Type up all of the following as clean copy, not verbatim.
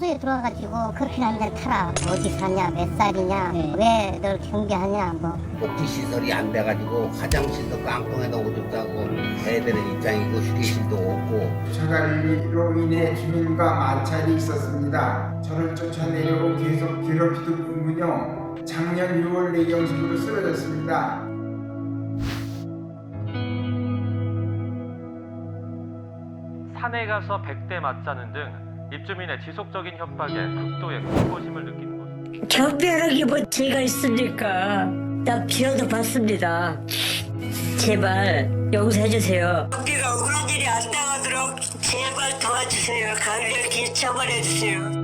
소수에 들어와가지고 그렇게 남자를 팔아. 어디 사냐, 몇 살이냐, 왜 널 경비하냐, 뭐. 복지 시설이 안 돼가지고 화장실도 깡통에다 오졌다고 해야 되는 입장이고 휴게실도 없고. 자갈리로 인해 주민과 마찰이 있었습니다. 저를 쫓아내려고 계속 괴롭히더군요. 작년 6월 뇌경색으로 쓰러졌습니다. 산에 가서 백대 맞자는 등 입주민의 지속적인 협박에 극도의 공포심을 느끼는 것. 경비하는 게 뭐 죄가 있습니까? 나 비어도 받습니다. 제발 용서해주세요. 경비가 그런 일이 안 당하도록 제발 도와주세요. 강력히 처벌해주세요.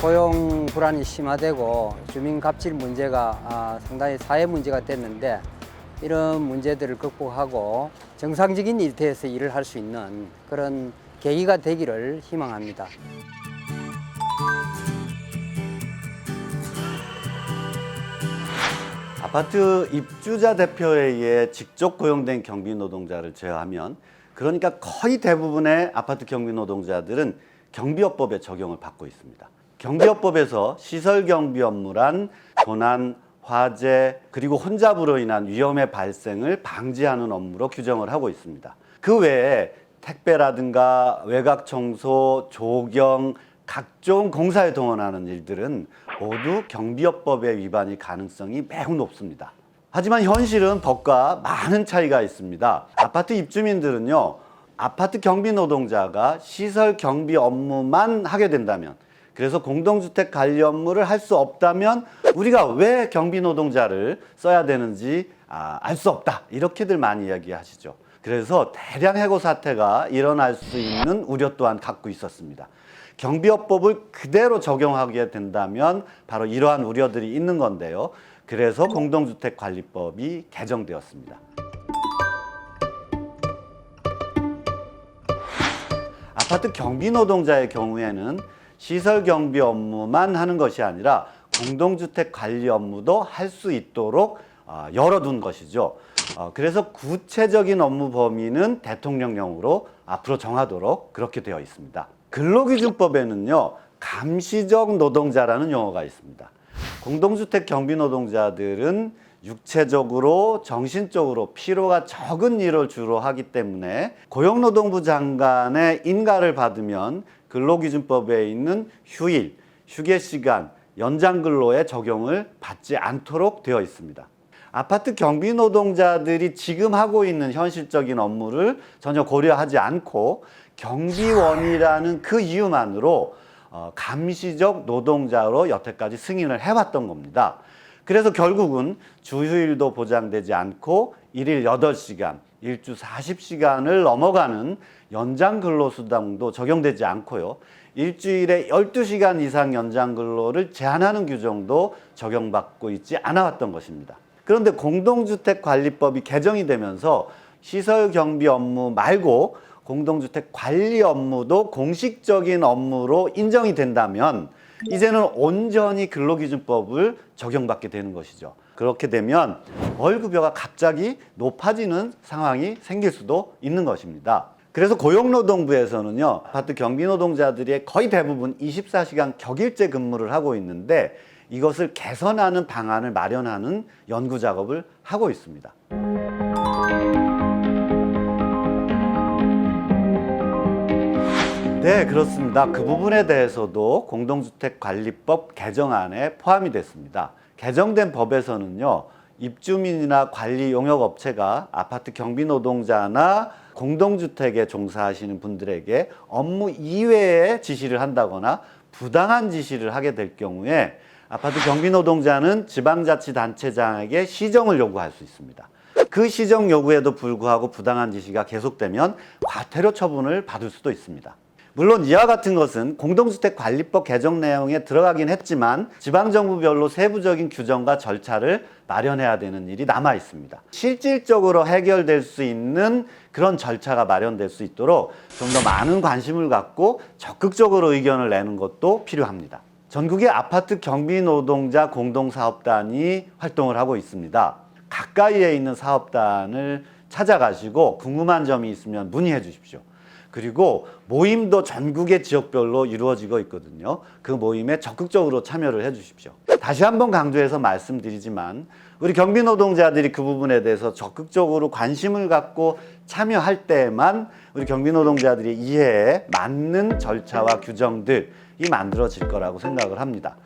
고용 불안이 심화되고 주민 갑질 문제가 상당히 사회 문제가 됐는데, 이런 문제들을 극복하고 정상적인 일터에서 일을 할 수 있는 그런 계기가 되기를 희망합니다. 아파트 입주자 대표회의에 직접 고용된 경비 노동자를 제외하면, 그러니까 거의 대부분의 아파트 경비 노동자들은 경비업법의 적용을 받고 있습니다. 경비업법에서 시설 경비 업무란 도난, 화재, 그리고 혼잡으로 인한 위험의 발생을 방지하는 업무로 규정을 하고 있습니다. 그 외에 택배라든가 외곽 청소, 조경, 각종 공사에 동원하는 일들은 모두 경비업법의 위반일 가능성이 매우 높습니다. 하지만 현실은 법과 많은 차이가 있습니다. 아파트 입주민들은요, 아파트 경비 노동자가 시설 경비 업무만 하게 된다면, 그래서 공동주택 관리 업무를 할 수 없다면 우리가 왜 경비 노동자를 써야 되는지 알 수 없다, 이렇게들 많이 이야기하시죠. 그래서 대량 해고 사태가 일어날 수 있는 우려 또한 갖고 있었습니다. 경비업법을 그대로 적용하게 된다면 바로 이러한 우려들이 있는 건데요. 그래서 공동주택관리법이 개정되었습니다. 아파트 경비 노동자의 경우에는 시설 경비 업무만 하는 것이 아니라 공동주택 관리 업무도 할 수 있도록 열어둔 것이죠. 그래서 구체적인 업무 범위는 대통령령으로 앞으로 정하도록 그렇게 되어 있습니다. 근로기준법에는요, 감시적 노동자라는 용어가 있습니다. 공동주택 경비 노동자들은 육체적으로, 정신적으로 피로가 적은 일을 주로 하기 때문에 고용노동부 장관의 인가를 받으면 근로기준법에 있는 휴일, 휴게시간, 연장근로의 적용을 받지 않도록 되어 있습니다. 아파트 경비 노동자들이 지금 하고 있는 현실적인 업무를 전혀 고려하지 않고 경비원이라는 그 이유만으로 감시적 노동자로 여태까지 승인을 해왔던 겁니다. 그래서 결국은 주휴일도 보장되지 않고 일일 8시간, 일주 40시간을 넘어가는 연장 근로수당도 적용되지 않고요. 일주일에 12시간 이상 연장 근로를 제한하는 규정도 적용받고 있지 않아왔던 것입니다. 그런데 공동주택관리법이 개정이 되면서 시설 경비 업무 말고 공동주택 관리 업무도 공식적인 업무로 인정이 된다면 이제는 온전히 근로기준법을 적용받게 되는 것이죠. 그렇게 되면 월급여가 갑자기 높아지는 상황이 생길 수도 있는 것입니다. 그래서 고용노동부에서는요, 아파트 경비노동자들이 거의 대부분 24시간 격일제 근무를 하고 있는데 이것을 개선하는 방안을 마련하는 연구 작업을 하고 있습니다. 네, 그렇습니다. 그 부분에 대해서도 공동주택관리법 개정안에 포함이 됐습니다. 개정된 법에서는요, 입주민이나 관리 용역업체가 아파트 경비노동자나 공동주택에 종사하시는 분들에게 업무 이외에 지시를 한다거나 부당한 지시를 하게 될 경우에 아파트 경비노동자는 지방자치단체장에게 시정을 요구할 수 있습니다. 그 시정 요구에도 불구하고 부당한 지시가 계속되면 과태료 처분을 받을 수도 있습니다. 물론 이와 같은 것은 공동주택관리법 개정 내용에 들어가긴 했지만 지방정부별로 세부적인 규정과 절차를 마련해야 되는 일이 남아 있습니다. 실질적으로 해결될 수 있는 그런 절차가 마련될 수 있도록 좀 더 많은 관심을 갖고 적극적으로 의견을 내는 것도 필요합니다. 전국의 아파트 경비 노동자 공동사업단이 활동을 하고 있습니다. 가까이에 있는 사업단을 찾아가시고 궁금한 점이 있으면 문의해 주십시오. 그리고 모임도 전국의 지역별로 이루어지고 있거든요. 그 모임에 적극적으로 참여를 해 주십시오. 다시 한번 강조해서 말씀드리지만 우리 경비 노동자들이 그 부분에 대해서 적극적으로 관심을 갖고 참여할 때만 우리 경비 노동자들의 이해에 맞는 절차와 규정들이 만들어질 거라고 생각을 합니다.